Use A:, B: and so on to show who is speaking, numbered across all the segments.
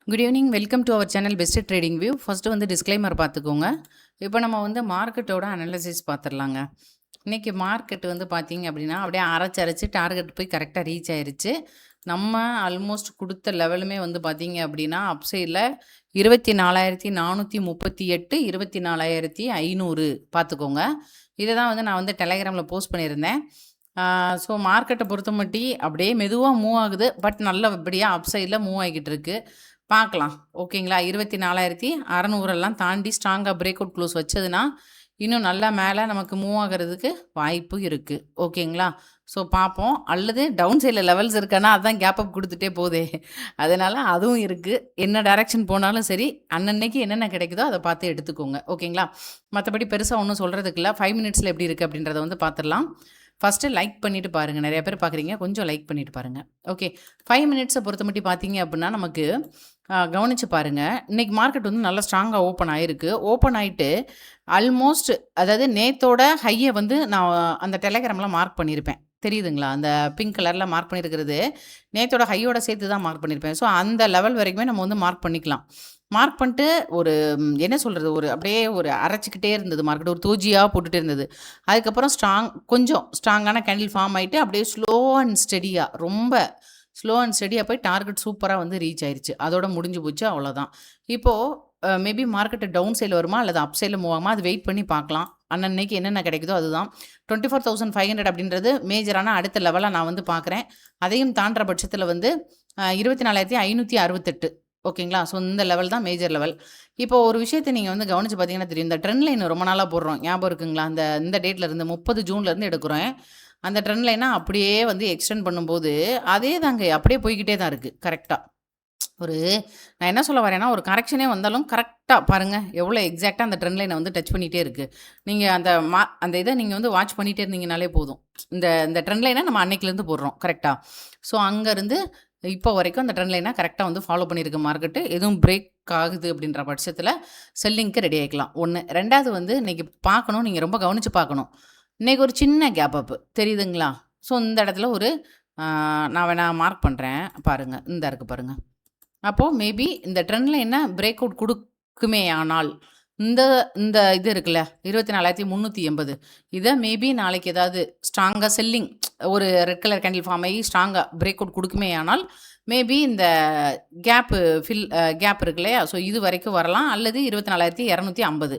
A: Good evening. Welcome to our channel best trading view. First வந்து disclaimer பார்த்துக்கோங்க. இப்போ நம்ம வந்து மார்க்கெட்டோட அனாலிசிஸ் பார்த்துடலாங்க. இன்றைக்கி மார்க்கெட் வந்து பார்த்தீங்க அப்படின்னா அப்படியே அரைச்சி டார்கெட் போய் கரெக்டாக ரீச் ஆயிருச்சு. நம்ம ஆல்மோஸ்ட் கொடுத்த லெவலுமே வந்து பார்த்தீங்க அப்படின்னா அப்சைடில் 24,438 24,500 பார்த்துக்கோங்க. இதை தான் வந்து நான் வந்து டெலகிராமில் போஸ்ட் பண்ணியிருந்தேன். ஸோ மார்க்கெட்டை பொறுத்த மட்டி அப்படியே மெதுவாக மூவ் ஆகுது. பட் நல்லபடியாக அப்சைடில் மூவ் ஆகிக்கிட்டு இருக்குது. பார்க்கலாம். ஓகேங்களா? 24,600 தாண்டி ஸ்ட்ராங்காக பிரேக் அவுட் க்ளோஸ் வச்சதுன்னா இன்னும் நல்லா மேலே நமக்கு மூவ் ஆகிறதுக்கு வாய்ப்பு இருக்குது. ஓகேங்களா? ஸோ பார்ப்போம். அல்லது டவுன் சைடில் லெவல்ஸ் இருக்கான்னா அதுதான் கேப் அப் கொடுத்துட்டே போதே, அதனால் அதுவும் இருக்குது. என்ன டைரக்ஷன் போனாலும் சரி, அன்னன்னைக்கு என்னென்ன கிடைக்குதோ அதை பார்த்து எடுத்துக்கோங்க. ஓகேங்களா? மற்றபடி பெருசாக ஒன்றும் சொல்கிறதுக்கு இல்லை. 5 மினிட்ஸில் எப்படி இருக்குது அப்படின்றத வந்து பார்த்துடலாம். ஃபஸ்ட்டு லைக் பண்ணிவிட்டு பாருங்கள். நிறைய பேர் பார்க்குறீங்க, கொஞ்சம் லைக் பண்ணிவிட்டு பாருங்கள். ஓகே, 5 மினிட்ஸை பொறுத்த மட்டும் பார்த்தீங்க அப்படின்னா நமக்கு கவனித்து பாருங்கள். இன்றைக்கி மார்க்கெட் வந்து நல்லா ஸ்ட்ராங்காக ஓப்பன் ஆகிருக்கு. ஓப்பன் ஆகிட்டு ஆல்மோஸ்ட், அதாவது நேத்தோட ஹையை வந்து நான் அந்த டெலகிராமில் மார்க் பண்ணியிருப்பேன். தெரியுதுங்களா? அந்த பிங்க் கலரில் மார்க் பண்ணியிருக்கிறது நேத்தோட ஹையோட சேர்த்து தான் மார்க் பண்ணியிருப்பேன். ஸோ அந்த லெவல் வரைக்குமே நம்ம வந்து மார்க் பண்ணிக்கலாம். மார்க் பண்ணிட்டு ஒரு என்ன சொல்கிறது, ஒரு அப்படியே ஒரு அரைச்சிக்கிட்டே இருந்தது மார்க்கெட், ஒரு தோஜியாக போட்டுகிட்டே இருந்தது. அதுக்கப்புறம் கொஞ்சம் ஸ்ட்ராங்கான கேண்டில் ஃபார்ம் ஆகிட்டு அப்படியே ஸ்லோ அண்ட் ஸ்டெடியாக, ரொம்ப ஸ்லோ அண்ட் ஸ்டெடியாக போய் டார்கெட் சூப்பராக வந்து ரீச் ஆயிடுச்சு. அதோட முடிஞ்சு போச்சு, அவ்வளோதான். இப்போது மேபி மார்க்கெட்டு டவுன் சைடில் வருமா அல்லது அப் சைடில் மூவ் ஆகுமா, அது வெயிட் பண்ணி பார்க்கலாம். அன்னன்னைக்கு என்னென்ன கிடைக்குதோ அதுதான். 24,500 அப்படின்றது மேஜரான அடுத்த லெவலாக நான் வந்து பார்க்குறேன். அதையும் தாண்டுற பட்சத்தில் வந்து 24,568. ஓகேங்களா? ஸோ இந்த லெவல் தான் மேஜர் லெவல். இப்போ ஒரு விஷயத்தை நீங்கள் வந்து கவனித்து பார்த்தீங்கன்னா தெரியும். இந்த ட்ரெண்ட் லைன் ரொம்ப நாளாக போடுறோம், ஞாபகம் இருக்குங்களா? இந்த டேட்லேருந்து 30 ஜூன்லேருந்து எடுக்கிறேன். அந்த ட்ரெண்ட் லைனாக அப்படியே வந்து எக்ஸ்டெண்ட் பண்ணும்போது அதே தாங்க அப்படியே போய்கிட்டே தான் இருக்குது. கரெக்டாக ஒரு நான் என்ன சொல்ல வரேன்னா, ஒரு கரெக்ஷனே வந்தாலும் கரெக்டாக பாருங்கள், எவ்வளோ எக்ஸாக்டாக அந்த ட்ரெண்ட் லைனை வந்து டச் பண்ணிகிட்டே இருக்குது. நீங்கள் அந்த இதை நீங்கள் வந்து வாட்ச் பண்ணிகிட்டே இருந்தீங்கனாலே போதும். இந்த ட்ரெண்ட் லைனை நம்ம அன்னைக்குலேருந்து போடுறோம் கரெக்டாக. ஸோ அங்கேருந்து இப்போ வரைக்கும் அந்த ட்ரெண்ட் லைனாக கரெக்டாக வந்து ஃபாலோ பண்ணியிருக்கு மார்க்கெட்டு. எதுவும் பிரேக் ஆகுது அப்படின்ற பட்சத்தில் செல்லிங்க்கு ரெடி ஆகிக்கலாம். ஒன்று. ரெண்டாவது வந்து இன்றைக்கி பார்க்கணும், நீங்கள் ரொம்ப கவனித்து பார்க்கணும். இன்றைக்கி ஒரு சின்ன கேப் அப்பு தெரியுதுங்களா? ஸோ இந்த இடத்துல ஒரு நான் வேணா மார்க் பண்ணுறேன் பாருங்கள், இந்த இருக்குது பாருங்கள். அப்போது மேபி இந்த ட்ரெண்ட் லைனை பிரேக் அவுட் கொடுக்குமே ஆனால் இந்த இந்த இது இருக்குல்ல 24,380, இதை மேபி நாளைக்கு ஏதாவது ஸ்ட்ராங்காக செல்லிங், ஒரு ரெட் கலர் கேண்டில் ஃபார்ம் ஆகி ஸ்ட்ராங்காக பிரேக் அவுட் கொடுக்குமே ஆனால் மேபி இந்த கேப் இருக்கு இல்லையா? ஸோ இது வரைக்கும் வரலாம். அல்லது 24,250,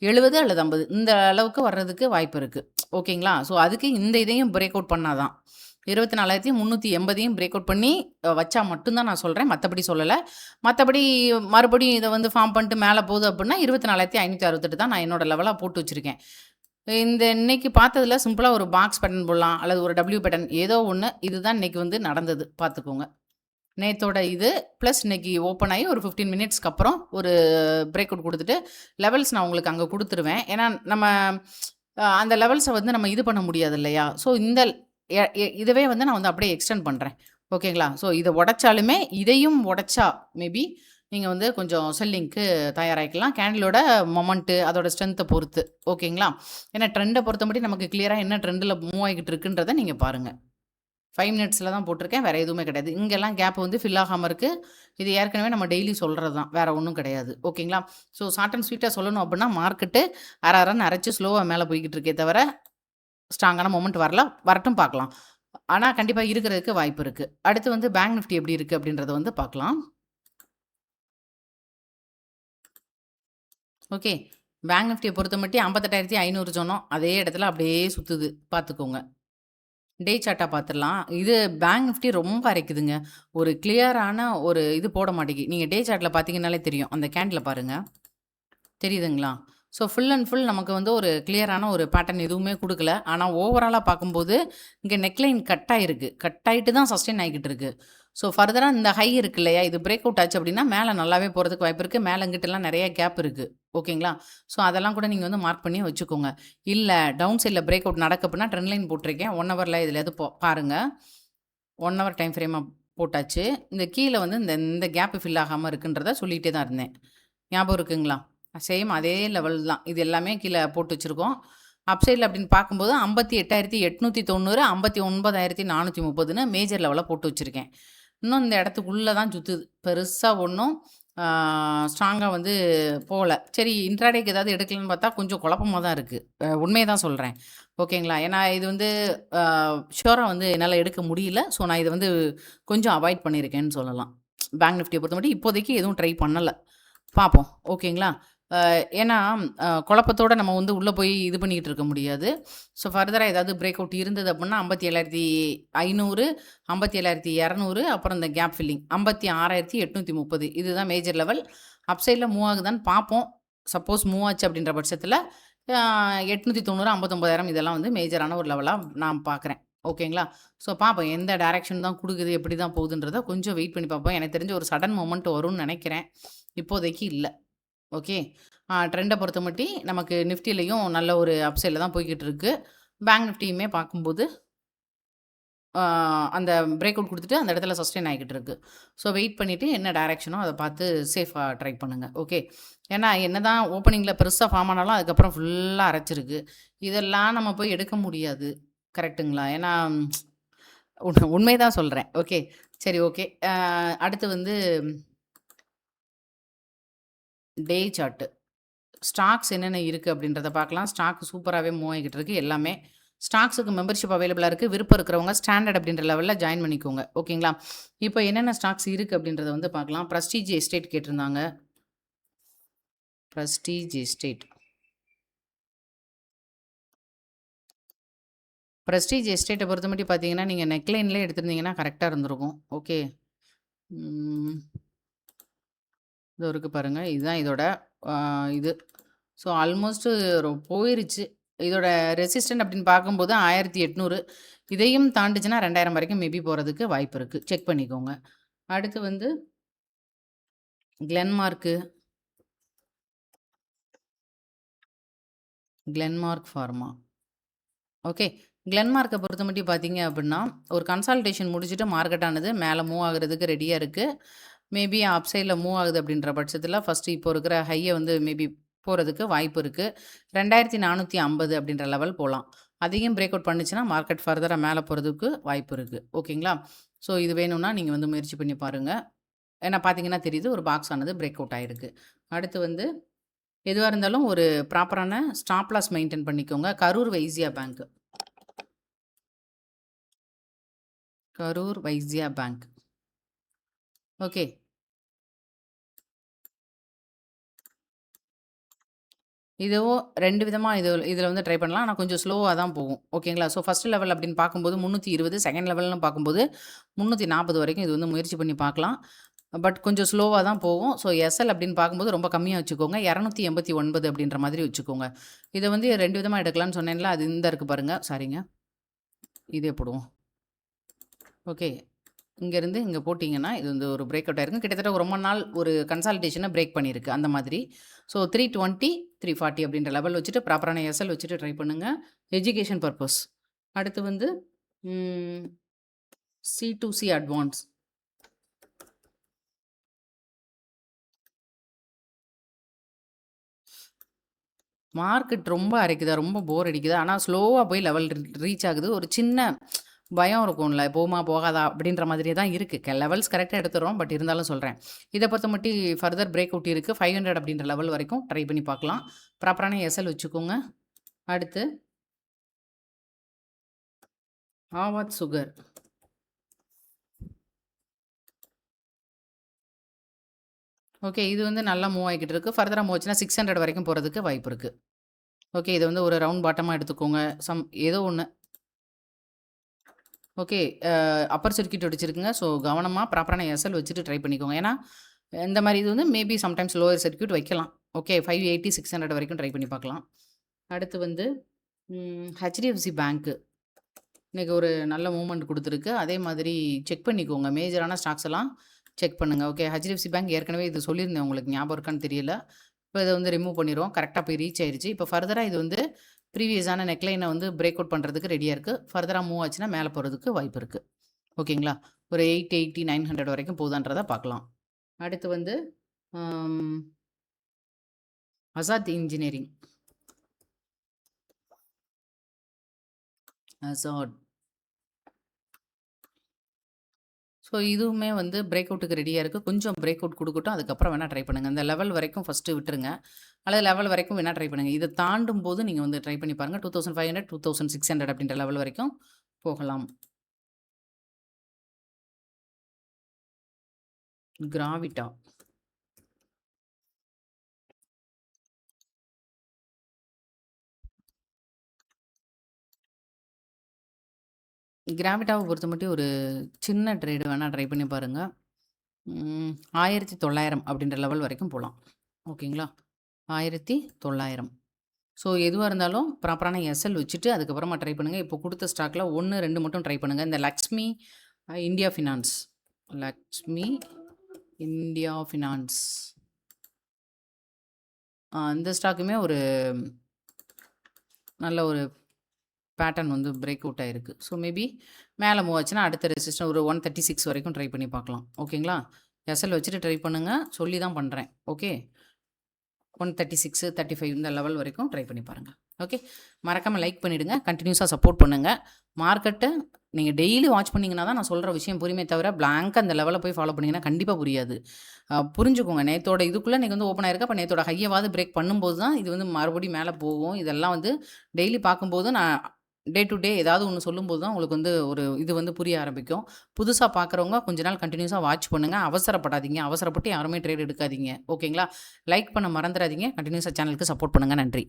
A: 70 அல்லது 50 இந்த அளவுக்கு வர்றதுக்கு வாய்ப்பு இருக்குது. ஓகேங்களா? ஸோ அதுக்கு இந்த இதையும் பிரேக் அவுட் பண்ணாதான் 24,380 பிரேக் அவுட் பண்ணி வச்சா மட்டும்தான் நான் சொல்கிறேன், மற்றபடி சொல்லலை. மற்றபடி மறுபடியும் இதை வந்து ஃபார்ம் பண்ணிட்டு மேலே போகுது அப்படின்னா 24,568 தான் நான் என்னோட லெவலாக போட்டு வச்சுருக்கேன். இந்த இன்னைக்கு பார்த்ததுல சிம்பிளாக ஒரு பாக்ஸ் பேட்டர்ன் போடலாம் அல்லது ஒரு டபிள்யூ பேட்டர்ன், ஏதோ ஒன்று. இதுதான் இன்னைக்கு வந்து நடந்தது பார்த்துக்கோங்க. நேத்தோட இது ப்ளஸ் இன்னைக்கு ஓப்பன் ஆகி ஒரு 15 மினிட்ஸ்க்கு அப்புறம் ஒரு பிரேக் அவுட் கொடுத்துட்டு லெவல்ஸ் நான் உங்களுக்கு அங்கே கொடுத்துருவேன். ஏன்னா நம்ம அந்த லெவல்ஸை வந்து நம்ம இது பண்ண முடியாது இல்லையா? ஸோ இந்த இதுவே வந்து நான் வந்து அப்படியே எக்ஸ்டெண்ட் பண்ணுறேன். ஓகேங்களா? ஸோ இதை உடைச்சாலுமே இதையும் உடைச்சா மேபி நீங்கள் வந்து கொஞ்சம் செல்லிங்க்கு தயாராகிக்கலாம். கேண்டிலோட மொமெண்ட்டு அதோட ஸ்ட்ரென்த்தை பொறுத்து. ஓகேங்களா? ஏன்னா ட்ரெண்டை பொறுத்த மட்டும் நமக்கு கிளியராக என்ன ட்ரெண்டில் மூவ் ஆகிட்டு இருக்குன்றதை நீங்கள் பாருங்கள். 5 மினிட்ஸில் தான் போட்டிருக்கேன், வேறு எதுவுமே கிடையாது. இங்கெல்லாம் கேப் வந்து ஃபில் ஆகாமல் இருக்குது. இது ஏற்கனவே நம்ம டெய்லி சொல்கிறது தான், வேறு ஒன்றும் கிடையாது. ஓகேங்களா? ஸோ ஷார்ட் அண்ட் ஸ்வீட்டாக சொல்லணும் அப்படின்னா மார்க்கெட்டு அரன்னு அரைச்சி ஸ்லோவாக மேலே போய்கிட்டு இருக்கே தவிர ஸ்ட்ராங்கான மொமெண்ட் வரட்டும் பார்க்கலாம். ஆனால் கண்டிப்பாக இருக்கிறதுக்கு வாய்ப்பு இருக்குது. அடுத்து வந்து பேங்க் நிஃப்டி எப்படி இருக்குது அப்படின்றத வந்து பார்க்கலாம். ஓகே, பேங்க் நிஃப்டியை பொறுத்த மட்டும் 58,500 சொன்னோம், அதே இடத்துல அப்படியே சுற்றுது பார்த்துக்கோங்க. டே சார்ட்டாக பார்த்துடலாம். இது பேங்க் நிஃப்டி ரொம்ப அரைக்குதுங்க. ஒரு கிளியரான ஒரு இது போட மாட்டேங்குது. நீங்கள் டே சார்ட்டில் பார்த்தீங்கன்னாலே தெரியும். அந்த கேண்டில் பாருங்கள், தெரியுதுங்களா? ஸோ ஃபுல் அண்ட் ஃபுல் நமக்கு வந்து ஒரு கிளியரான ஒரு பேட்டர்ன் எதுவுமே கொடுக்கல. ஆனால் ஓவராலாக பார்க்கும்போது இங்கே நெக்லைன் கட் ஆகிருக்கு. கட் ஆகிட்டு தான் சஸ்டெயின் ஆகிக்கிட்டு இருக்குது. ஸோ ஃபர்தராக இந்த ஹை இருக்கு இல்லையா, இது பிரேக் அவுட் ஆச்சு அப்படின்னா மேலே நல்லாவே போகிறதுக்கு வாய்ப்பு இருக்குது. மேலே இங்கிட்டலாம் நிறைய கேப் இருக்குது. ஓகேங்களா? ஸோ அதெல்லாம் கூட நீங்கள் வந்து மார்க் பண்ணி வச்சுக்கோங்க. இல்லை டவுன் சைடில் பிரேக் அவுட் நடக்க அப்படின்னா ட்ரெண்ட் லைன் போட்டிருக்கேன். 1 ஹவரில் இதில் எது பாருங்கள். 1 ஹவர் டைம் ஃப்ரேமாக போட்டாச்சு. இந்த கீழே வந்து இந்த கேப்பு ஃபில் ஆகாமல் இருக்குன்றத சொல்லிகிட்டே தான் இருந்தேன். ஞாபகம் இருக்குங்களா? சேம் அதே லெவல் தான். இது எல்லாமே கீழே போட்டு வச்சுருக்கோம். அப்சைடில் அப்படின்னு பார்க்கும்போது 58,890, 59,430 மேஜர் லெவலில் போட்டு வச்சுருக்கேன். இன்னும் இந்த இடத்துக்குள்ள தான் சுத்துது. பெருசா ஒண்ணும் ஸ்ட்ராங்கா வந்து போல. சரி இன்ட்ராடேக்கு ஏதாவது எடுக்கலான்னு பார்த்தா கொஞ்சம் குழப்பமா தான் இருக்கு. உண்மைய தான் சொல்றேன். ஓகேங்களா? ஏன்னா இது வந்து அ ஷூரா வந்து என்னால எடுக்க முடியல. ஸோ நான் இத வந்து கொஞ்சம் அவாய்ட் பண்ணியிருக்கேன்னு சொல்லலாம். பேங்க் நிஃப்டிய பொறுத்தமட்டிம் இப்போதைக்கு எதுவும் ட்ரை பண்ணல. பார்ப்போம். ஓகேங்களா? ஏன்னா குழப்பத்தோட நம்ம வந்து உள்ள போய் இது பண்ணிக்கிட்டு இருக்க முடியாது. ஸோ ஃபர்தரா ஏதாவது பிரேக் அவுட் இருந்தது அப்புட்ன்னா 57,500, 57,200 அப்புறம் இந்த கேப் ஃபில்லிங் 56,830 இதுதான் மேஜர் லெவல். அப்சைட்ல மூவ் ஆகுதான்னு பார்ப்போம். சப்போஸ் மூவ் ஆச்சு அப்படின்ற பட்சத்தில 890, 59,000 இதெல்லாம் வந்து மேஜரான ஒரு லெவலா நான் பார்க்குறேன். ஓகேங்களா? ஸோ பார்ப்போம். எந்த டைரக்ஷன் தான் குடுக்குது, எப்படி தான் போகுதுன்றத கொஞ்சம் வெயிட் பண்ணி பார்ப்போம். எனக்கு தெரிஞ்சு ஒரு சடன் மொமெண்ட் வரும்னு நெனைக்கிறேன். இப்போதைக்கு இல்ல. ஓகே. ட்ரெண்ட பொறுத்தமட்டி நமக்கு நிஃப்டிலயும் நல்ல ஒரு அப்சைட்ல தான் போய்க்கிட்டு இருக்கு. பேங்க் நிஃப்டியுமே பார்க்கும்போது, ஆ அந்த பிரேக் அவுட் குடுத்துட்டு அந்த இடத்துல சஸ்டெயின் ஆகிக்கிட்டு இருக்கு. ஸோ வெயிட் பண்ணிட்டு என்ன டைரக்ஷனோ அத பார்த்து சேஃபா ட்ரை பண்ணுங்க. ஓகே. ஏன்னா என்னதான் ஓப்பனிங்ல பெருசா ஃபார்ம் ஆனாலும் அதுக்கப்புறம் ஃபுல்லா அரைச்சிருக்கு. இதெல்லாம் நம்ம போய் எடுக்க முடியாது. கரெக்ட்டுங்களா? ஏன்னா உண்மை தான் சொல்றேன். ஓகே. சரி ஓகே. அடுத்து வந்து டே சார்ட். ஸ்டாக்ஸ் என்னென்ன இருக்கு அப்படின்றத பார்க்கலாம். ஸ்டாக் சூப்பராவே மூவ் ஆகிக்கிட்டு இருக்கு எல்லாமே. ஸ்டாக்ஸுக்கு மெம்பர்ஷிப் அவைலபிளா இருக்கு. விருப்பம் இருக்கிறவங்க ஸ்டாண்டர்ட் அப்படின்ற லெவல்ல ஜாயின் பண்ணிக்கோங்க. ஓகேங்களா? இப்போ என்னென்ன ஸ்டாக்ஸ் இருக்கு அப்படின்றத வந்து பார்க்கலாம். பிரஸ்டீஜ் எஸ்டேட் கேட்டிருந்தாங்க. Prestige estate. பிரஸ்டீஜ் எஸ்டேட்ட பொறுத்தமட்டிம் பார்த்தீங்கன்னா, நீங்க நெக்லைன்லயே எடுத்திருந்தீங்கன்னா கரெக்ட்டா இருந்திருக்கும். ஓகே. ம். இதோ இருக்கு பாருங்க. இதுதான் இதோட அ இது. ஸோ ஆல்மோஸ்ட் போயிருச்சு. இதோட ரெசிஸ்டன்ட் அப்படின்னு பார்க்கும்போது 1800 இதையும் தாண்டுச்சுன்னா 2000 வரைக்கும் மேபி போறதுக்கு வாய்ப்பு இருக்கு. செக் பண்ணிக்கோங்க. அடுத்து வந்து கிளென்மார்க்கு, கிளென்மார்க் ஃபார்மா. ஓகே. கிளென்மார்க்க பொறுத்தமட்டிம் பார்த்தீங்க அப்படின்னா, ஒரு கன்சால்டேஷன் முடிச்சுட்டு மார்க்கெட் ஆனது மேல மூவ் ஆகுறதுக்கு ரெடியா இருக்கு. மேபி அப்சைட்ல மூவ் ஆகுது அப்படின்ற பட்சத்தில ஃபர்ஸ்ட் இப்போ இருக்கிற ஹைய வந்து மேபி போறதுக்கு வாய்ப்பு இருக்கு. 2450 அப்படின்ற லெவல் போலாம். அதையும் பிரேக் அவுட் பண்ணுச்சுன்னா, மார்க்கெட் ஃபர்தரா மேல போறதுக்கு வாய்ப்பு இருக்கு. ஓகேங்களா? ஸோ இது வேணும்னா நீங்க வந்து முயற்சி பண்ணி பாருங்க. ஏன்னா பார்த்தீங்கன்னா தெரியுது ஒரு பாக்ஸ் ஆனது பிரேக் அவுட் ஆயிருக்கு. அடுத்து வந்து எதுவா இருந்தாலும் ஒரு ப்ராப்பரான ஸ்டாப் லாஸ் மெயின்டெயின் பண்ணிக்கோங்க. Karur Vysya bank. Karur Vysya bank. Okay. இதுவோ 2 விதமா இதில வந்து ட்ரை பண்ணலாம். ஆனா கொஞ்சம் ஸ்லோவா தான் போகும். ஓகேங்களா? ஸோ ஃபர்ஸ்ட் லெவல் அப்படின்னு பார்க்கும்போது 320, செகண்ட் லெவல்னு பார்க்கும்போது 340 வரைக்கும் இது வந்து முயற்சி பண்ணி பார்க்கலாம். பட் கொஞ்சம் ஸ்லோவா தான் போகும். ஸோ எஸ்எல் அப்படின்னு பார்க்கும்போது ரொம்ப கம்மியா வச்சுக்கோங்க. 289 அப்படின்ற மாதிரி வச்சுக்கோங்க. இத வந்து 2 விதமா எடுக்கலாம்னு சொன்னேன்ல, அது இந்த இருக்கு பாருங்க. சாரிங்க. இதே போடுவோம். ஓகே. இங்கேருந்து இங்க போட்டீங்கன்னா, இது வந்து ஒரு பிரேக் அவுட் ஆயிருக்கும். கிட்டத்தட்ட ரொம்ப நாள் ஒரு கன்சால்டேஷன பிரேக் பண்ணியிருக்கு. அந்த மாதிரி. ஸோ 320, 340 அப்படின்ற லெவல் வச்சுட்டு ப்ராப்பரான எஸ்எல் வச்சுட்டு ட்ரை பண்ணுங்க. Education purpose. அடுத்து வந்து ம் சி2சி அட்வான்ஸ். மார்க்கெட் ரொம்ப அரைக்குதா? ரொம்ப போர் அடிக்குதா? ஆனா ஸ்லோவா போய் லெவல் ரீச் ஆகுது. ஒரு சின்ன பயம் இருக்கும்ல. போகுமா? போகாதா? அப்படின்ற மாதிரியே தான் இருக்கு. லெவல்ஸ் கரெக்ட்டா எடுத்துர்றோம். பட் இருந்தாலும் சொல்றேன். இத பொறுத்தமட்டி ஃபர்தர் பிரேக் அவுட் இருக்கு. 500 அப்படின்ற லெவல் வரைக்கும் ட்ரை பண்ணி பார்க்கலாம். ப்ராப்பரான எஸ்எல் வச்சுக்கோங்க. அடுத்து ஆவாத் சுகர். ஓகே. இது வந்து நல்லா மூவ் ஆகிக்கிட்டு இருக்கு. ஃபர்தரா மூவ் ஆச்சுன்னா 600 வரைக்கும் போறதுக்கு வாய்ப்பு இருக்கு. ஓகே. இத வந்து ஒரு ரவுண்ட் பாட்டமா எடுத்துக்கோங்க. ஏதோ ஒண்ணு. ஓகே. அப்பர் சர்க்யூட் அடிச்சிருக்குங்க. ஸோ கவனமா ப்ராப்பரான எஸ்எல் வச்சுட்டு ட்ரை பண்ணிக்கோங்க. ஏன்னா, இந்த மாரி இது வந்து மேபி சம்டைம்ஸ் லோயர் சர்க்யூட் வைக்கலாம். ஓகே. 580, 600 வரைக்கும் ட்ரை பண்ணி பார்க்கலாம். அடுத்து வந்து ஹெச்டிஎஃப்சி பேங்க். இன்னைக்கு ஒரு நல்ல மூவ்மெண்ட் குடுத்துருக்கு. அதே மாதிரி செக் பண்ணிக்கோங்க. மேஜரான ஸ்டாக்ஸ் எல்லாம் செக் பண்ணுங்க. ஓகே. ஹெச்டிஎஃப்சி பேங்க் ஏற்கனவே இது சொல்லியிருந்தேன் உங்களுக்கு ஞாபகம் இருக்கான்னு தெரியல. இப்ப இத வந்து ரிமூவ் பண்ணிருவோம். கரெக்ட்டா போய் ரீச் ஆயிருச்சு. இப்ப ஃபர்தரா இது வந்து ப்ரீவியஸான நெக்லைன வந்து பிரேக் அவுட் பண்றதுக்கு ரெடியா இருக்கு. ஃபர்தரா மூவ் ஆச்சுன்னா மேல போறதுக்கு வாய்ப்பு இருக்கு. ஓகேங்களா? ஒரு 880, 900 வரைக்கும் போகுதான்றத பார்க்கலாம். அடுத்து வந்து அம் அசாத் இன்ஜினியரிங். அசாட். ஸோ இதுவுமே வந்து பிரேக் அவுட்டுக்கு ரெடியாக இருக்குது. கொஞ்சம் பிரேக் அவுட் குடுக்கட்டும். அதுக்கப்புறம் வேணா ட்ரை பண்ணுங்க. இந்த லெவல் வரைக்கும் ஃபர்ஸ்ட்டு விட்டுருங்க. அல்லது லெவல் வரைக்கும் வேணா ட்ரை பண்ணுங்க. இத தாண்டும்போது நீங்க வந்து ட்ரை பண்ணி பாருங்க. 2500, 2600 அப்படின்ற லெவல் வரைக்கும் போகலாம். கிராவிட்டா. கிராவிட்டாவ பொறுத்தமட்டியும் ஒரு சின்ன ட்ரேடு வேணா ட்ரை பண்ணி பாருங்க. 1900 அப்படின்ற லெவல் வரைக்கும் போலாம். ஓகேங்களா? 1900. ஸோ எதுவா இருந்தாலும் ப்ராப்பரான எஸ்எல் வச்சுட்டு அதுக்கப்புறமா ட்ரை பண்ணுங்க. இப்போ குடுத்த ஸ்டாக்ல 1, 2 மட்டும் ட்ரை பண்ணுங்க. இந்த Lakshmi India finance. Lakshmi India finance. இந்த ஸ்டாக்குமே ஒரு நல்ல ஒரு பேட்டர்ன் வந்து பிரேக் அவுட் ஆயிருக்கு. ஸோ மேபி மேலே மூவ் ஆச்சுன்னா அடுத்த ரெசிஸ்டன்ஸ் ஒரு 136 வரைக்கும் ட்ரை பண்ணி பார்க்கலாம். ஓகேங்களா? எஸ்எல் வச்சுட்டு ட்ரை பண்ணுங்க. சொல்லி தான் பண்ணுறேன். ஓகே. 136, 35 இந்த லெவல் வரைக்கும் ட்ரை பண்ணி பாருங்க. ஓகே. மறக்காம லைக் பண்ணிடுங்க. கன்டினியூஸா சப்போர்ட் பண்ணுங்க. மார்க்கெட்ட நீங்க டெய்லி வாட்ச் பண்ணீங்கன்னா தான் நான் சொல்ற விஷயம் புரியுமே தவிர, பிளாங்க்கா அந்த லெவல போய் ஃபாலோ பண்ணீங்கன்னா கண்டிப்பா புரியாது. புரிஞ்சுக்கோங்க. நேத்தோட இதுக்குள்ள இன்னைக்கு வந்து ஓப்பன் ஆயிருக்கு. அப்ப நேத்தோட ஹையவாவது பிரேக் பண்ணும்போது தான் இது வந்து மறுபடியும் மேல போகும். இதெல்லாம் வந்து டெய்லி பார்க்கும்போது நான் டே டு டே ஏதாவது ஒண்ணு சொல்லும்போது தான் உங்களுக்கு வந்து ஒரு இது வந்து புரிய ஆரம்பிக்கும். புதுசா பார்க்குறவங்க கொஞ்ச நாள் கன்டினியூஸா வாட்ச் பண்ணுங்க. அவசரப்படாதீங்க. அவசரப்பட்டு யாருமே ட்ரேட் எடுக்காதீங்க. ஓகேங்களா? லைக் பண்ண மறந்துறாதீங்க. கன்டினியூஸா சேனலுக்கு சப்போர்ட் பண்ணுங்க. நன்றி.